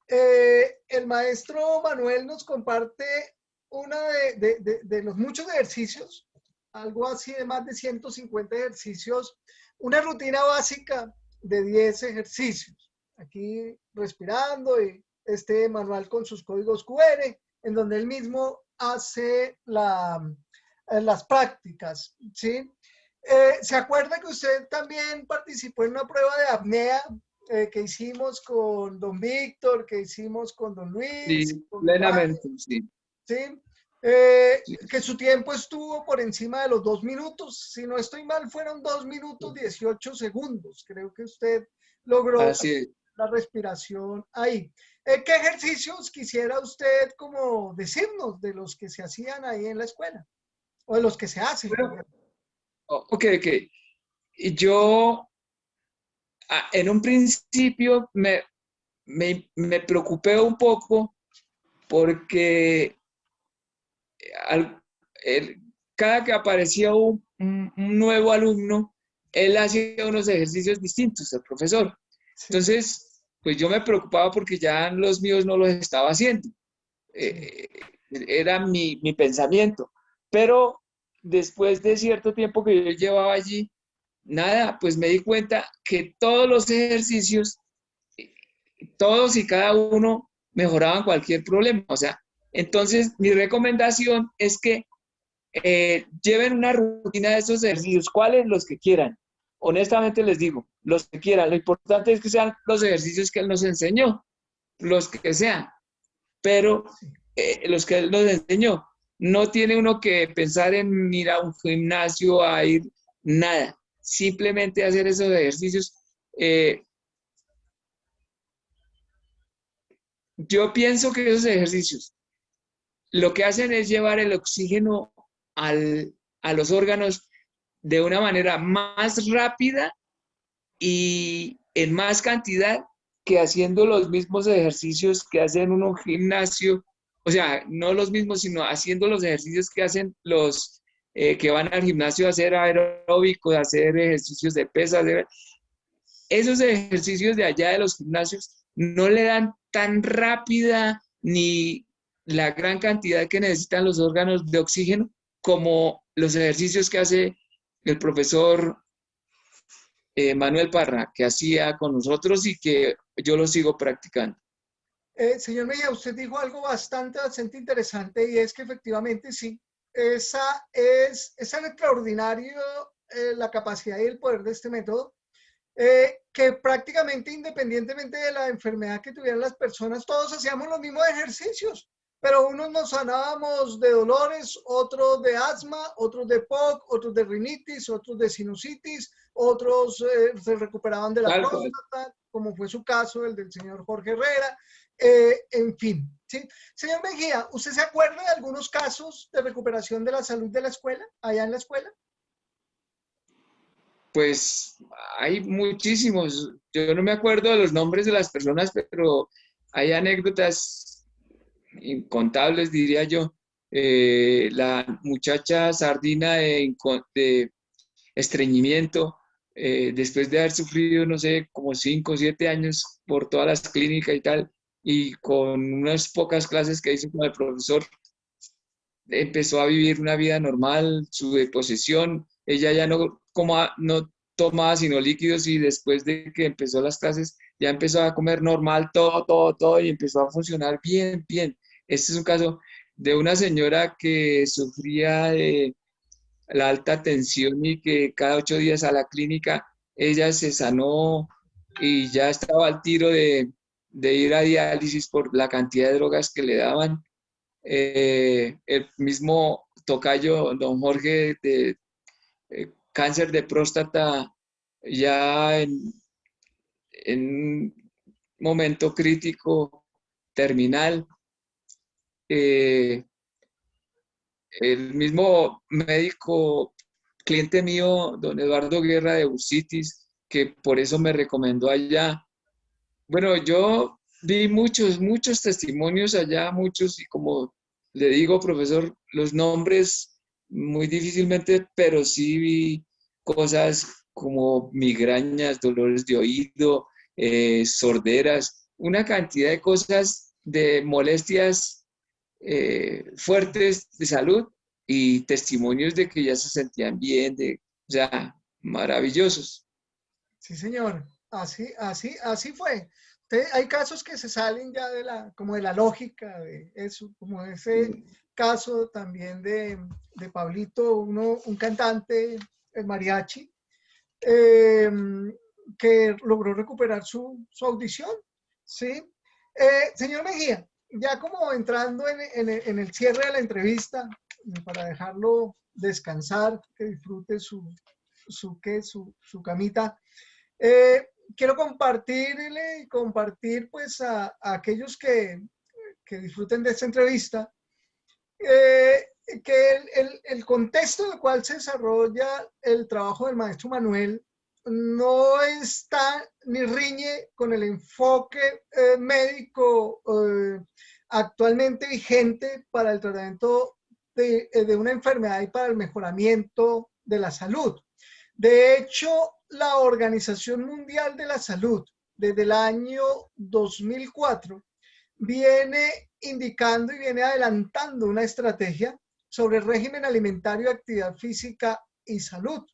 el maestro Manuel nos comparte una de los muchos ejercicios, algo así de más de 150 ejercicios, una rutina básica de 10 ejercicios. Aquí respirando y este manual con sus códigos QR, en donde él mismo hace las prácticas, ¿sí? ¿Se acuerda que usted también participó en una prueba de apnea que hicimos con don Víctor, que hicimos con don Luis, Sí, con don Juan, plenamente, sí. ¿sí? Sí. Que su tiempo estuvo por encima de los 2 minutos. Si no estoy mal, fueron 2 minutos 18 segundos. Creo que usted logró Así es. la respiración ahí. ¿Qué ejercicios quisiera usted como decirnos de los que se hacían ahí en la escuela? O de los que se hacen, por Bueno, ejemplo. ok, ok. Y yo, en un principio, me preocupé un poco porque al- el- cada que aparecía un nuevo alumno, él hacía unos ejercicios distintos, el profesor. Sí, Entonces, pues yo me preocupaba porque ya los míos no los estaba haciendo. sí. Eh, Era mi pensamiento. Pero después de cierto tiempo que yo llevaba allí, nada, pues me di cuenta que todos los ejercicios, todos y cada uno mejoraban cualquier problema. O sea, entonces mi recomendación es que lleven una rutina de esos ejercicios, cuáles los que quieran. Honestamente les digo, los que quieran. Lo importante es que sean los ejercicios que él nos enseñó, los que sean, pero Sí. los que él nos enseñó. No tiene uno que pensar en ir a un gimnasio, a ir, nada. Simplemente hacer esos ejercicios. Eh, yo pienso que esos ejercicios lo que hacen es llevar el oxígeno a los órganos de una manera más rápida y en más cantidad que haciendo los mismos ejercicios que hacen uno en un gimnasio, o sea, no los mismos, sino haciendo los ejercicios que hacen los que van al gimnasio a hacer aeróbicos, a hacer ejercicios de pesas. Esos ejercicios de allá de los gimnasios no le dan tan rápida ni la gran cantidad que necesitan los órganos de oxígeno como los ejercicios que hace el profesor Manuel Parra, que hacía con nosotros y que yo lo sigo practicando. Señor Mejía, usted dijo algo bastante interesante y es que efectivamente sí, es extraordinario la capacidad y el poder de este método, que prácticamente independientemente de la enfermedad que tuvieran las personas, todos hacíamos los mismos ejercicios, pero unos nos sanábamos de dolores, otros de asma, otros de POC, otros de rinitis, otros de sinusitis, otros se recuperaban de la Tal cual. próstata. como fue su caso, el del señor Jorge Herrera, en fin. ¿Sí? Señor Mejía, ¿usted se acuerda de algunos casos de recuperación de la salud de la escuela, allá en la escuela? Pues hay muchísimos. Yo no me acuerdo de los nombres de las personas, pero hay anécdotas incontables, diría yo. La muchacha sardina de estreñimiento, después de haber sufrido, no sé, como 5 o 7 años por todas las clínicas y tal, y con unas pocas clases que hizo con el profesor, empezó a vivir una vida normal, su deposición, ella ya no tomaba sino líquidos y después de que empezó las clases ya empezó a comer normal todo, todo, todo y empezó a funcionar bien, bien. Este es un caso de una señora que sufría de la alta tensión y que cada 8 días a la clínica ella se sanó y ya estaba al tiro de ir a diálisis por la cantidad de drogas que le daban. El mismo tocayo, don Jorge, de cáncer de próstata, ya en un momento crítico, terminal. Eh, el mismo médico, cliente mío, don Eduardo Guerra de Bursitis, que por eso me recomendó allá. Bueno, yo vi muchos, muchos testimonios allá, muchos, y como le digo, profesor, los nombres muy difícilmente, pero sí vi cosas como migrañas, dolores de oído, sorderas, una cantidad de cosas, de molestias fuertes de salud y testimonios de que ya se sentían bien, o sea, maravillosos. Sí, señor. Así fue. Hay casos que se salen ya como de la lógica de eso, como ese caso también de Pablito, un cantante, el mariachi, eh, que logró recuperar su audición, ¿sí? Señor Mejía, ya como entrando en el cierre de la entrevista, para dejarlo descansar, que disfrute su camita, quiero compartir pues a aquellos que disfruten de esta entrevista, eh, que el contexto en el cual se desarrolla el trabajo del maestro Manuel no está ni riñe con el enfoque médico actualmente vigente para el tratamiento de una enfermedad y para el mejoramiento de la salud. De hecho, la Organización Mundial de la Salud, desde el año 2004, viene indicando y viene adelantando una estrategia sobre el régimen alimentario, actividad física y salud,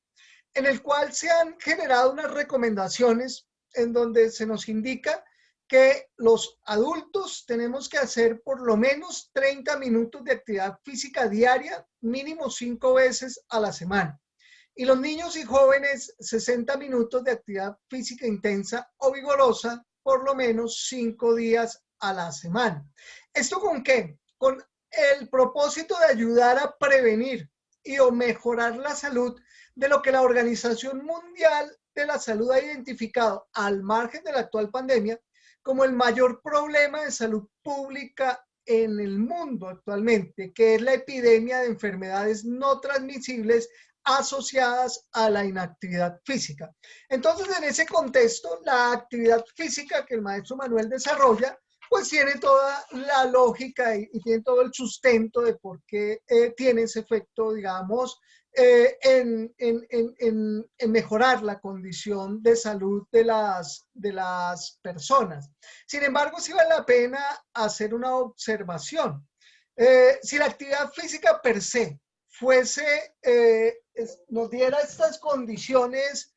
en el cual se han generado unas recomendaciones en donde se nos indica que los adultos tenemos que hacer por lo menos 30 minutos de actividad física diaria, mínimo 5 veces a la semana. Y los niños y jóvenes, 60 minutos de actividad física intensa o vigorosa, por lo menos 5 días a la semana. ¿Esto con qué? Con el propósito de ayudar a prevenir y o mejorar la salud de lo que la Organización Mundial de la Salud ha identificado, al margen de la actual pandemia, como el mayor problema de salud pública en el mundo actualmente, que es la epidemia de enfermedades no transmisibles asociadas a la inactividad física. Entonces, en ese contexto, la actividad física que el maestro Manuel desarrolla, pues tiene toda la lógica y tiene todo el sustento de por qué tiene ese efecto, digamos, en mejorar la condición de salud de las personas. Sin embargo, sí vale la pena hacer una observación. Si la actividad física per se fuese, nos diera estas condiciones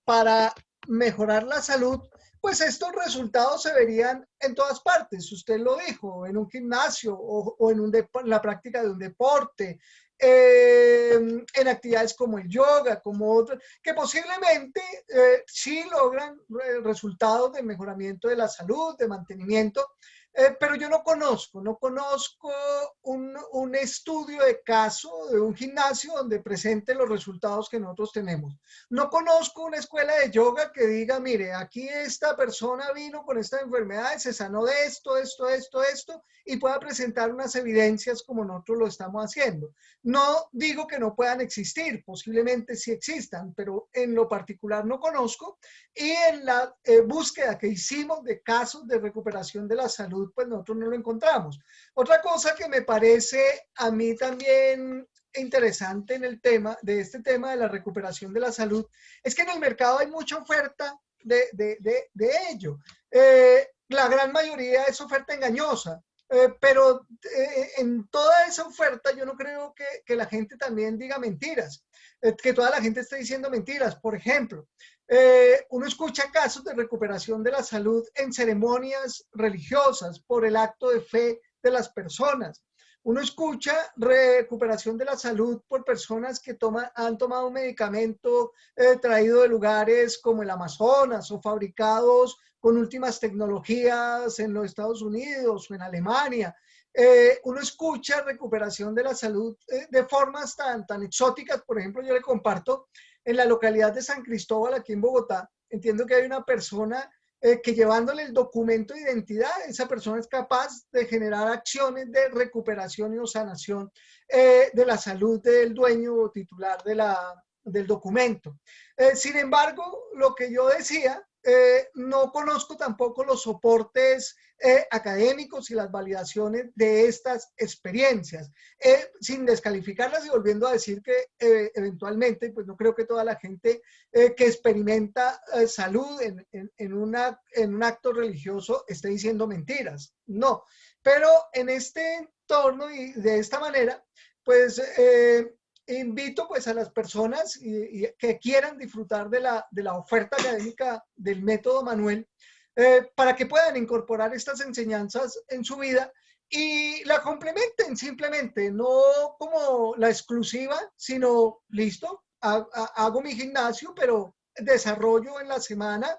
para mejorar la salud, pues estos resultados se verían en todas partes. Usted lo dijo, en un gimnasio o en la práctica de un deporte, en actividades como el yoga, como otras, que posiblemente sí logran resultados de mejoramiento de la salud, de mantenimiento, pero yo no conozco un estudio de caso de un gimnasio donde presente los resultados que nosotros tenemos. No conozco una escuela de yoga que diga, mire, aquí esta persona vino con esta enfermedad, se sanó de esto, y pueda presentar unas evidencias como nosotros lo estamos haciendo. No digo que no puedan existir, posiblemente sí existan, pero en lo particular no conozco. Y en la búsqueda que hicimos de casos de recuperación de la salud, pues nosotros no lo encontramos. Otra cosa que me parece a mí también interesante en el tema, de este tema de la recuperación de la salud, es que en el mercado hay mucha oferta de ello. La gran mayoría es oferta engañosa. Pero en toda esa oferta yo no creo que la gente también diga mentiras, que toda la gente esté diciendo mentiras. Por ejemplo, uno escucha casos de recuperación de la salud en ceremonias religiosas por el acto de fe de las personas. Uno escucha recuperación de la salud por personas que han tomado un medicamento traído de lugares como el Amazonas o fabricados con últimas tecnologías en los Estados Unidos o en Alemania. Uno escucha recuperación de la salud de formas tan exóticas. Por ejemplo, yo le comparto en la localidad de San Cristóbal, aquí en Bogotá, entiendo que hay una persona que llevándole el documento de identidad, esa persona es capaz de generar acciones de recuperación y o sanación de la salud del dueño o titular del documento. Sin embargo, lo que yo decía, no conozco tampoco los soportes académicos y las validaciones de estas experiencias, sin descalificarlas y volviendo a decir que eventualmente, pues no creo que toda la gente que experimenta salud en un acto religioso esté diciendo mentiras, no, pero en este entorno y de esta manera, pues invito pues a las personas que quieran disfrutar de la oferta académica del método Manuel para que puedan incorporar estas enseñanzas en su vida y la complementen simplemente, no como la exclusiva, sino listo, hago mi gimnasio, pero desarrollo en la semana.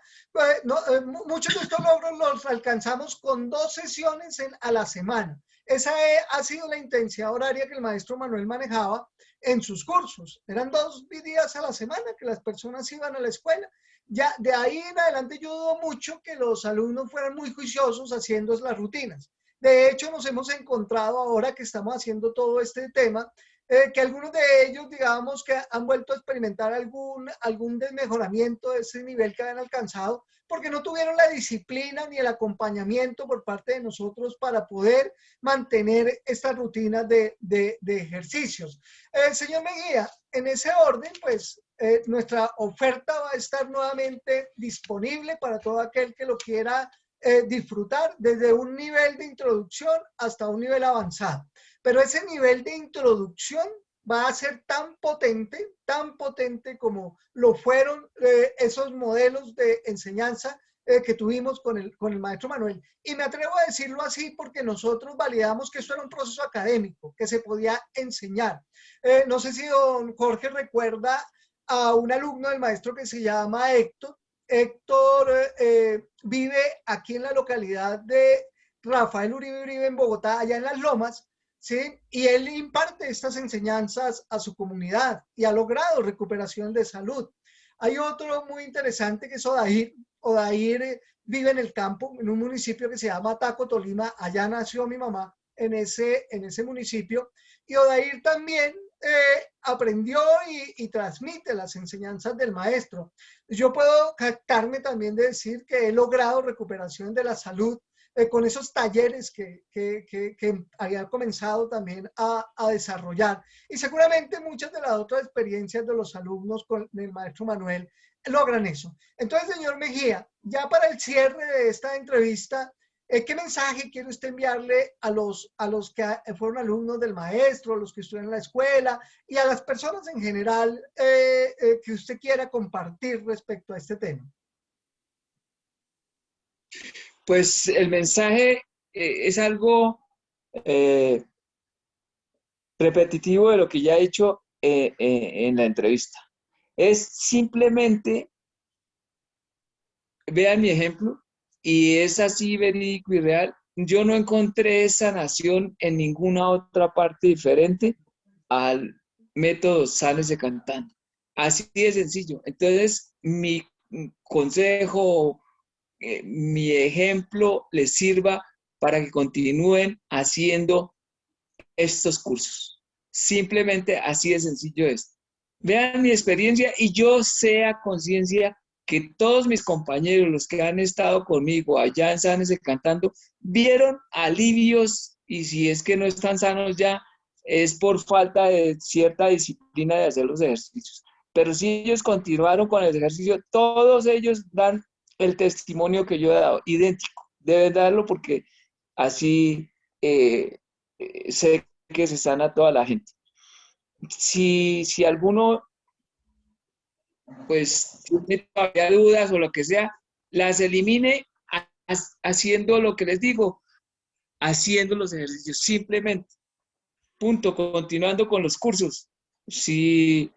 Muchos de estos logros los alcanzamos con 2 sesiones a la semana. Esa ha sido la intensidad horaria que el maestro Manuel manejaba en sus cursos. Eran 2 días a la semana que las personas iban a la escuela. Ya de ahí en adelante yo dudo mucho que los alumnos fueran muy juiciosos haciendo las rutinas. De hecho, nos hemos encontrado ahora que estamos haciendo todo este tema, que algunos de ellos, digamos, que han vuelto a experimentar algún desmejoramiento de ese nivel que habían alcanzado, porque no tuvieron la disciplina ni el acompañamiento por parte de nosotros para poder mantener estas rutinas de ejercicios. Señor Mejía, en ese orden, pues nuestra oferta va a estar nuevamente disponible para todo aquel que lo quiera disfrutar desde un nivel de introducción hasta un nivel avanzado. Pero ese nivel de introducción va a ser tan potente como lo fueron esos modelos de enseñanza que tuvimos con el maestro Manuel. Y me atrevo a decirlo así porque nosotros validamos que esto era un proceso académico, que se podía enseñar. No sé si don Jorge recuerda a un alumno del maestro que se llama Héctor. Héctor vive aquí en la localidad de Rafael Uribe Uribe en Bogotá, allá en Las Lomas, ¿sí? Y él imparte estas enseñanzas a su comunidad y ha logrado recuperación de salud. Hay otro muy interesante que es Odair. Odair vive en el campo, en un municipio que se llama Taco, Tolima. Allá nació mi mamá en ese municipio. Y Odair también aprendió y transmite las enseñanzas del maestro. Yo puedo jactarme también de decir que he logrado recuperación de la salud con esos talleres que había comenzado también a desarrollar. Y seguramente muchas de las otras experiencias de los alumnos con el maestro Manuel logran eso. Entonces, señor Mejía, ya para el cierre de esta entrevista, ¿qué mensaje quiere usted enviarle a los que fueron alumnos del maestro, a los que estudian en la escuela y a las personas en general que usted quiera compartir respecto a este tema? Pues el mensaje es algo repetitivo de lo que ya he dicho en la entrevista. Es simplemente, vean mi ejemplo, y es así verídico y real, yo no encontré sanación en ninguna otra parte diferente al método Sánese Cantando. Así de sencillo. Entonces, mi consejo, mi ejemplo les sirva para que continúen haciendo estos cursos. Simplemente así de sencillo es. Vean mi experiencia y yo sea conciencia que todos mis compañeros, los que han estado conmigo allá en Sánese Cantando, vieron alivios y si es que no están sanos ya, es por falta de cierta disciplina de hacer los ejercicios. Pero si ellos continuaron con el ejercicio, todos ellos dan el testimonio que yo he dado, idéntico. Deben darlo porque así sé que se sana toda la gente. Si alguno pues tiene todavía dudas o lo que sea, las elimine haciendo lo que les digo, haciendo los ejercicios, simplemente. Punto, continuando con los cursos. Si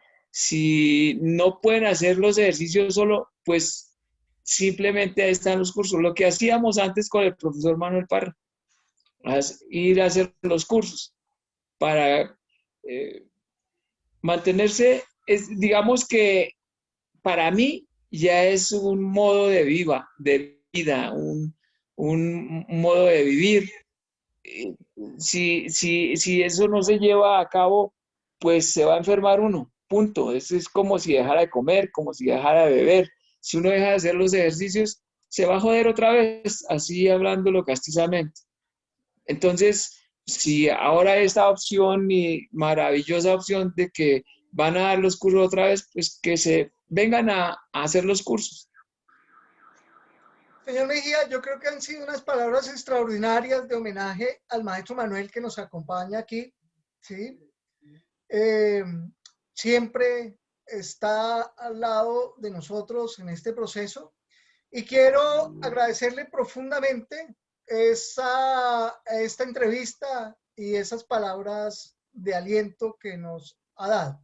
no pueden hacer los ejercicios solo, pues simplemente ahí están los cursos. Lo que hacíamos antes con el profesor Manuel Parra, ir a hacer los cursos para mantenerse, digamos que para mí ya es un modo de vida, un modo de vivir. Si eso no se lleva a cabo, pues se va a enfermar uno, punto. Eso es como si dejara de comer, como si dejara de beber. Si uno deja de hacer los ejercicios, se va a joder otra vez, así hablándolo castizamente. Entonces, si ahora esta opción, mi maravillosa opción de que van a dar los cursos otra vez, pues que se vengan a hacer los cursos. Señor Mejía, yo creo que han sido unas palabras extraordinarias de homenaje al maestro Manuel que nos acompaña aquí, ¿sí? Eh, Siempre está al lado de nosotros en este proceso y quiero agradecerle profundamente esta entrevista y esas palabras de aliento que nos ha dado.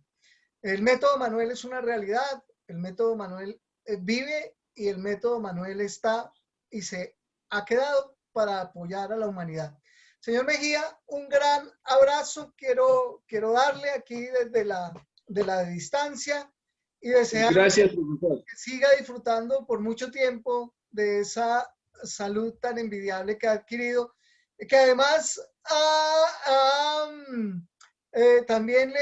El método Manuel es una realidad, el método Manuel vive y el método Manuel está y se ha quedado para apoyar a la humanidad. Señor Mejía, un gran abrazo quiero darle aquí desde la distancia y desearle Gracias, profesor. que siga disfrutando por mucho tiempo de esa salud tan envidiable que ha adquirido, que además también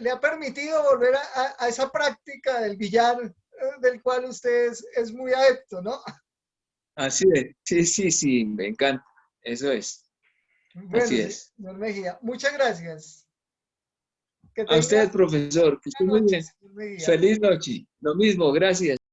le ha permitido volver a esa práctica del billar del cual usted es muy adepto, ¿no? Así es. Sí, me encanta. Eso es. Bueno, Así sí, es. señor Mejía, muchas gracias. Que A tenga usted, profesor, que esté buena muy noche, bien. señor Mejía. Feliz noche. Lo mismo, gracias.